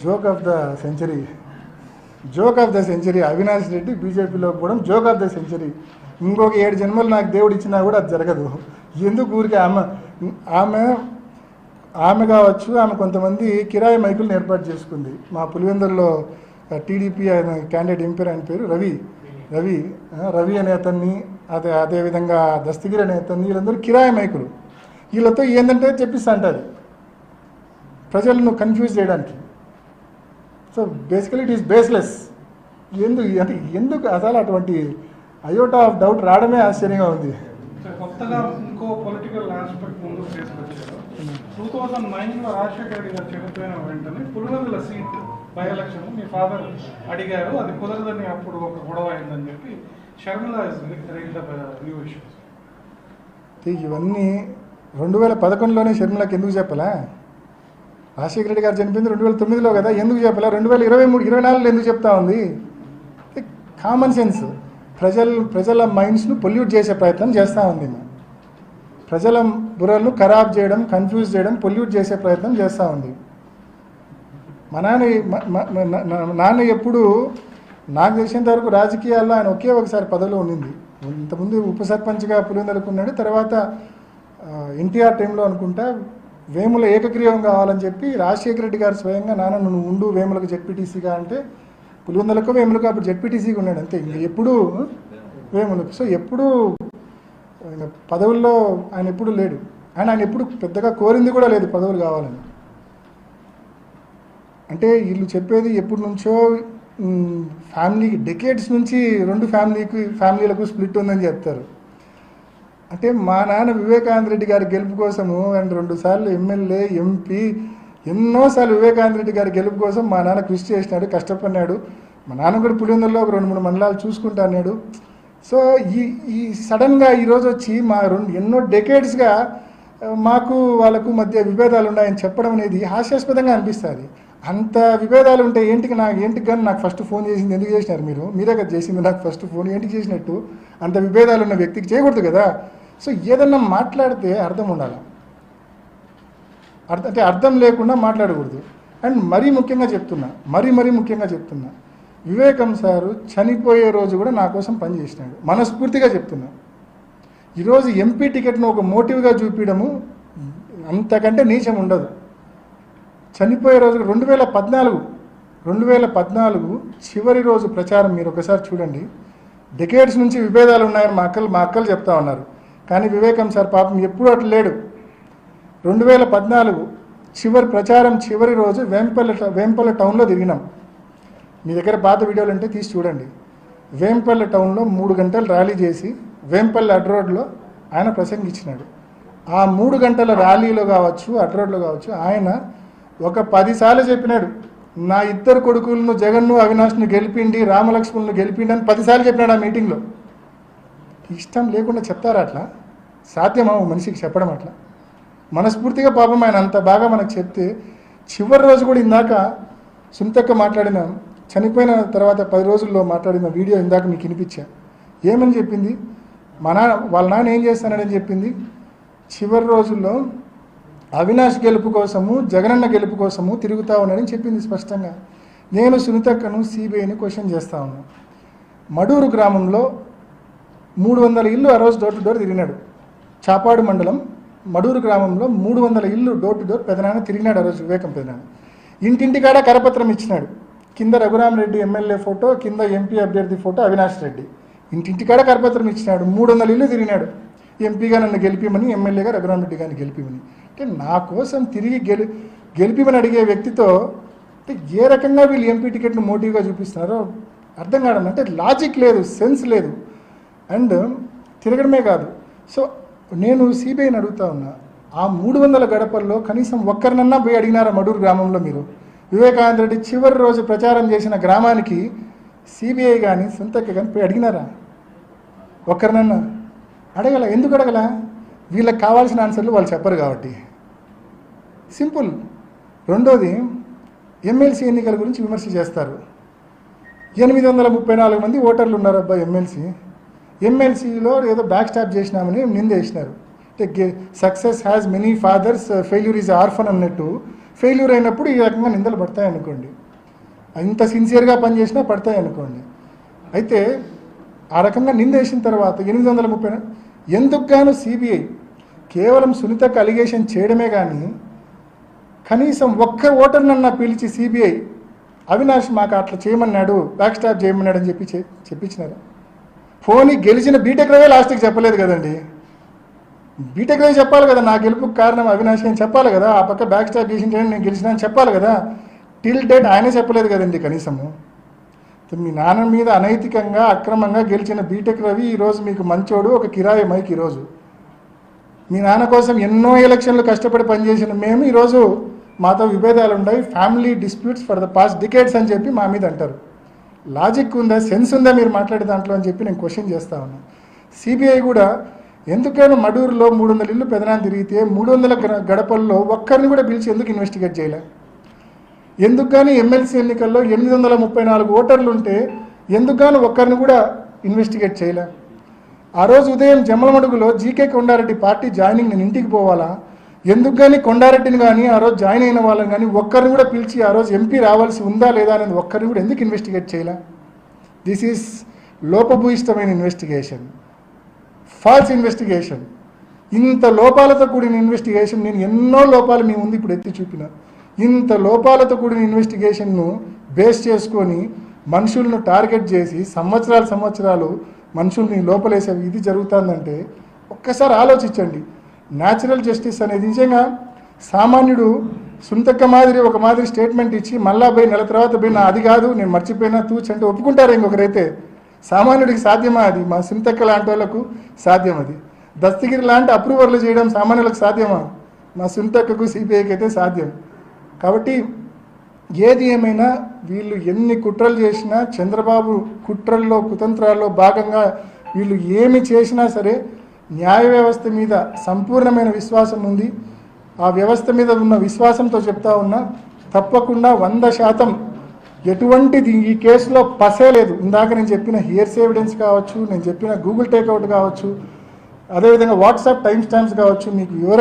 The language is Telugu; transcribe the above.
Joke of the century Avinash Reddy బీజేపీలో పోవడం జోక్ ఆఫ్ ద సెంచరీ. ఇంకొక 7 జన్మలు నాకు దేవుడు ఇచ్చినా కూడా అది జరగదు. ఎందుకు ఊరికి ఆమె కావచ్చు, ఆమె కొంతమంది కిరాయి మైకులను ఏర్పాటు చేసుకుంది. మా పులివెందుల్లో టీడీపీ ఆయన క్యాండిడేట్ ఏం పేరు, ఆయన పేరు రవి అనే అతన్ని, అదేవిధంగా దస్తగిరి అనే అతన్ని, వీళ్ళందరూ కిరాయి మైకులు. వీళ్ళతో ఏంటంటే చెప్పిస్తా అంటారు ప్రజలను కన్ఫ్యూజ్ చేయడానికి. So basically it is baseless. ఎందుకు అసలు అటువంటి అయోటా ఆఫ్ డౌట్ రావడమే ఆశ్చర్యంగా ఉంది. కొత్తగా ఇంకో పొలిటికల్ ఆస్పెక్ట్ ముందుకు తీసుకొచ్చారు. 2009లో రాజశేఖర రెడ్డి గారు చనిపోయిన వెంటనే Pulivendula seat by election me father అడిగారు, అది కుదరదని అప్పుడు ఒక గొడవ అయిందని చెప్పి షర్మిల న్యూ ఇష్యూస్. ఇవన్నీ 2011లోనే షర్మిలకి ఎందుకు చెప్పాలా? రాజశేఖర రెడ్డి గారు చనిపోయింది 2009లో కదా, ఎందుకు చెప్పాలా? 2023, 24లో ఎందుకు చెప్తా ఉంది? Common sense. ప్రజల మైండ్స్ను పొల్యూట్ చేసే ప్రయత్నం చేస్తూ ఉంది. ప్రజల బుర్రలను ఖరాబ్ చేయడం, కన్ఫ్యూజ్ చేయడం, పొల్యూట్ చేసే ప్రయత్నం చేస్తూ ఉంది. మా నాన్న ఎప్పుడు నాకు తెలిసినంత వరకు రాజకీయాల్లో ఆయన ఒకే ఒకసారి పదవిలో ఉండింది. ఇంతకుముందు ఉప సర్పంచ్గా పులివెందులకు ఉన్నాడు. తర్వాత ఎన్టీఆర్ టైంలో అనుకుంటా వేముల ఏకగ్రీవం కావాలని చెప్పి రాజశేఖర రెడ్డి గారు స్వయంగా నాన్న నువ్వు ఉండు వేములకు జెడ్పీటీసీగా అంటే పులివెందులకు వేములకు అప్పుడు జెడ్పీటీసీగా ఉన్నాడు అంతే. ఎప్పుడు వేములకు. సో ఎప్పుడు పదవుల్లో ఆయన ఎప్పుడు లేడు. ఆయన ఎప్పుడు పెద్దగా కోరింది కూడా లేదు పదవులు కావాలని. అంటే వీళ్ళు చెప్పేది ఎప్పటి నుంచో ఫ్యామిలీకి డెకేడ్స్ నుంచి 2 ఫ్యామిలీలకు స్ప్లిట్ ఉందని చెప్తారు. అంటే మా నాన్న వివేకానంద రెడ్డి గారి గెలుపు కోసము అండ్ 2 సార్లు ఎమ్మెల్యే, ఎంపీ, ఎన్నోసార్లు వివేకానంద రెడ్డి గారి గెలుపు కోసం మా నాన్న కృషి చేసినాడు, కష్టపడినాడు. మా నాన్న కూడా పులివెందుల్లో ఒక 2-3 మండలాలు చూసుకుంటా అన్నాడు. సో ఈ సడన్గా ఈరోజు వచ్చి మా ఎన్నో డెకేడ్స్గా మాకు వాళ్ళకు మధ్య విభేదాలు ఉన్నాయని చెప్పడం అనేది హాస్యాస్పదంగా అనిపిస్తుంది. అంత విభేదాలు ఉంటే ఏంటికి కానీ నాకు ఫస్ట్ ఫోన్ చేసింది ఎందుకు చేసినారు? మీరే కదా చేసింది నాకు ఫస్ట్ ఫోన్. ఏంటికి చేసినట్టు? అంత విభేదాలు ఉన్న వ్యక్తికి చేయకూడదు కదా. సో ఏదన్నా మాట్లాడితే అర్థం ఉండాలి. అర్థం లేకుండా మాట్లాడకూడదు. అండ్ మరీ ముఖ్యంగా చెప్తున్నా వివేకం సారు చనిపోయే రోజు కూడా నా కోసం పనిచేసినాడు. మనస్ఫూర్తిగా చెప్తున్నా. ఈరోజు ఎంపీ టికెట్ను ఒక మోటివ్గా చూపించడము అంతకంటే నీచం ఉండదు. చనిపోయే రోజు 2014 చివరి రోజు ప్రచారం మీరు ఒకసారి చూడండి. డెకేడ్స్ నుంచి విభేదాలు ఉన్నాయని మా అక్కలు చెప్తా ఉన్నారు. కానీ వివేకం సార్ పాపం ఎప్పుడూ అట్లా లేడు. 2014 ప్రచారం చివరి రోజు వేంపల్లి టౌన్లో తిరిగినాం. మీ దగ్గర పాత వీడియోలు ఉంటే తీసి చూడండి. వేంపల్లి టౌన్లో 3 గంటలు ర్యాలీ చేసి వేంపల్లి అడ్ రోడ్లో ఆయన ప్రసంగించినాడు. ఆ 3 గంటల ర్యాలీలో కావచ్చు, అడ్ రోడ్లో కావచ్చు, ఆయన ఒక 10 సార్లు చెప్పినాడు నా 2 కొడుకులను జగన్ను అవినాష్ను గెలిపిండి, రామలక్ష్మణ్ను గెలిపిండి అని 10 సార్లు చెప్పినాడు ఆ మీటింగ్లో. ఇష్టం లేకుండా చెప్తారా అట్లా? సాధ్యమా మనిషికి చెప్పడం అట్లా? మనస్ఫూర్తిగా పాపం ఆయన అంత బాగా మనకు చెప్తే చివరి రోజు కూడా ఇందాక సుంతక్క మాట్లాడిన చనిపోయిన తర్వాత 10 రోజుల్లో మాట్లాడిన వీడియో ఇందాక మీకు వినిపించా. ఏమని చెప్పింది? వాళ్ళ నాన్న ఏం చేస్తానని చెప్పింది? చివరి రోజుల్లో అవినాష్ గెలుపు కోసము, జగనన్న గెలుపు కోసము తిరుగుతా ఉన్నాడని చెప్పింది స్పష్టంగా. నేను సునీతక్కను సిబిఐని క్వశ్చన్ చేస్తా ఉన్నాను. మడూరు గ్రామంలో 300 ఇల్లు ఆ రోజు డోర్ టు డోర్ తిరిగినాడు. చాపాడు మండలం మడూరు గ్రామంలో 300 ఇల్లు డోర్ టు డోర్ పెదనాన్న తిరిగినాడు ఆ రోజు వివేకం పెదనాన్న. ఇంటింటికాడ కరపత్రం ఇచ్చినాడు. కింద రఘురామరెడ్డి ఎమ్మెల్యే ఫోటో, కింద ఎంపీ అభ్యర్థి ఫోటో అవినాష్ రెడ్డి. ఇంటింటికాడ కరపత్రం ఇచ్చినాడు. 300 ఇల్లు తిరిగినాడు. ఎంపీగా నన్ను గెలిపిమని, ఎమ్మెల్యేగా రఘురామరెడ్డి గారిని గెలిపిమని. అంటే నా కోసం తిరిగి గెలిపిమని అడిగే వ్యక్తితో అంటే ఏ రకంగా వీళ్ళు ఎంపీ టికెట్ను మోటివ్గా చూపిస్తున్నారో అర్థం కావడం. అంటే లాజిక్ లేదు, సెన్స్ లేదు. అండ్ తిరగడమే కాదు. సో నేను సిబిఐని అడుగుతా ఉన్నా, ఆ 300 గడపల్లో కనీసం ఒక్కరినన్నా పోయి అడిగినారా మడూరు గ్రామంలో? మీరు వివేకానంద రెడ్డి చివరి రోజు ప్రచారం చేసిన గ్రామానికి సిబిఐ కానీ సొంతక్క కానీ పోయి అడిగినారా? ఒక్కరినన్నా అడగల. ఎందుకు అడగల? వీళ్ళకి కావాల్సిన ఆన్సర్లు వాళ్ళు చెప్పరు కాబట్టి. సింపుల్. రెండోది, ఎమ్మెల్సీ ఎన్నికల గురించి విమర్శ చేస్తారు. 834 మంది ఓటర్లు ఉన్నారు అబ్బా ఎమ్మెల్సీలో ఏదో బ్యాక్ స్టాప్ చేసినామని నిందేసినారు. అంటే success has many fathers, failure is orphan అన్నట్టు ఫెయిల్యూర్ అయినప్పుడు ఈ రకంగా నిందలు పడతాయి అనుకోండి, ఇంత సిన్సియర్గా పనిచేసినా పడతాయి అనుకోండి. అయితే ఆ రకంగా నిందేసిన తర్వాత 830 ఎందుకు గాను సిబిఐ కేవలం సునీతకు అలిగేషన్ చేయడమే కానీ కనీసం ఒక్క ఓటర్నన్నా పిలిచి సిబిఐ అవినాష్ మాకు అట్లా చేయమన్నాడు, బ్యాక్ స్టాప్ చేయమన్నాడు అని చెప్పించినారు. పోనీ గెలిచిన బీటెక్ రవే లాస్ట్కి చెప్పలేదు కదండి. బీటెక్ రవి చెప్పాలి కదా, నా గెలుపుకు కారణం అవినాష్ అని చెప్పాలి కదా, ఆ పక్క బ్యాక్ స్టాప్ చేసింటే నేను గెలిచిన అని చెప్పాలి కదా. టిల్ డేట్ ఆయనే చెప్పలేదు కదండి కనీసము. మీ నాన్న మీద అనైతికంగా అక్రమంగా గెలిచిన బీటెక్ రవి ఈరోజు మీకు మంచోడు, ఒక కిరాయి మైక్. ఈరోజు మీ నాన్న కోసం ఎన్నో ఎలక్షన్లు కష్టపడి పనిచేసిన మేము ఈరోజు మాతో విభేదాలు ఉన్నాయి, family disputes for the past decades అని చెప్పి మా మీద అంటారు. లాజిక్ ఉందా, సెన్స్ ఉందా మీరు మాట్లాడే దాంట్లో అని చెప్పి నేను క్వశ్చన్ చేస్తా ఉన్నాను. సిబిఐ కూడా ఎందుకైనా మడూరులో 300 ఇళ్ళు పెదనాన్ని తిరిగితే 300 గడపల్లో ఒక్కరిని కూడా పిలిచి ఎందుకు ఇన్వెస్టిగేట్ చేయలే? ఎందుకు కానీ ఎమ్మెల్సీ ఎన్నికల్లో 834 ఓటర్లు ఉంటే ఎందుకు కానీ ఒక్కరిని కూడా ఇన్వెస్టిగేట్ చేయలే? ఆ రోజు ఉదయం జమ్మలమడుగులో జీకే కొండారెడ్డి పార్టీ జాయినింగ్ నేను ఇంటికి పోవాలా, ఎందుకు కానీ కొండారెడ్డిని కానీ ఆ రోజు జాయిన్ అయిన వాళ్ళని కానీ ఒక్కరిని కూడా పిలిచి ఆ రోజు ఎంపీ రావాల్సి ఉందా లేదా అనేది ఒక్కరిని కూడా ఎందుకు ఇన్వెస్టిగేట్ చేయలే? దిస్ ఈజ్ లోపభూయిష్టమైన ఇన్వెస్టిగేషన్, ఫాల్స్ ఇన్వెస్టిగేషన్. ఇంత లోపాలతో కూడిన ఇన్వెస్టిగేషన్, నేను ఎన్నో లోపాలు మీ ముందు ఇప్పుడు ఎత్తి చూపిన, ఇంత లోపాలతో కూడిన ఇన్వెస్టిగేషన్ను బేస్ చేసుకొని మనుషులను టార్గెట్ చేసి సంవత్సరాలు మనుషుల్ని లోపలేసే ఇది జరుగుతుందంటే ఒక్కసారి ఆలోచించండి. న్యాచురల్ జస్టిస్ అనేది నిజంగా సామాన్యుడు సుంతక్క మాదిరి ఒక మాదిరి స్టేట్మెంట్ ఇచ్చి మళ్ళా పోయి నెల తర్వాత పోయి నా అది కాదు నేను మర్చిపోయినా తూచంటే ఒప్పుకుంటారు ఇంకొకరైతే. సామాన్యుడికి సాధ్యమా అది? మా సుంతక్క లాంటి వాళ్ళకు సాధ్యం అది. దస్తగిరి లాంటి అప్రూవర్లు చేయడం సామాన్యులకు సాధ్యమా? మా సుంతక్కకు సిబిఐకి అయితే సాధ్యం. కాబట్టి ఏది ఏమైనా వీళ్ళు ఎన్ని కుట్రలు చేసినా, చంద్రబాబు కుట్రల్లో కుతంత్రాల్లో భాగంగా వీళ్ళు ఏమి చేసినా సరే న్యాయ వ్యవస్థ మీద సంపూర్ణమైన విశ్వాసం ఉంది. ఆ వ్యవస్థ మీద ఉన్న విశ్వాసంతో చెప్తా ఉన్నా, తప్పకుండా 100% ఎటువంటిది ఈ కేసులో పసే లేదు. ఇందాక నేను చెప్పిన హియర్స్ ఎవిడెన్స్ కావచ్చు, నేను చెప్పిన గూగుల్ టేక్అవుట్ కావచ్చు, అదేవిధంగా వాట్సాప్ టైం స్టాంప్స్ కావచ్చు, మీకు వివరంగా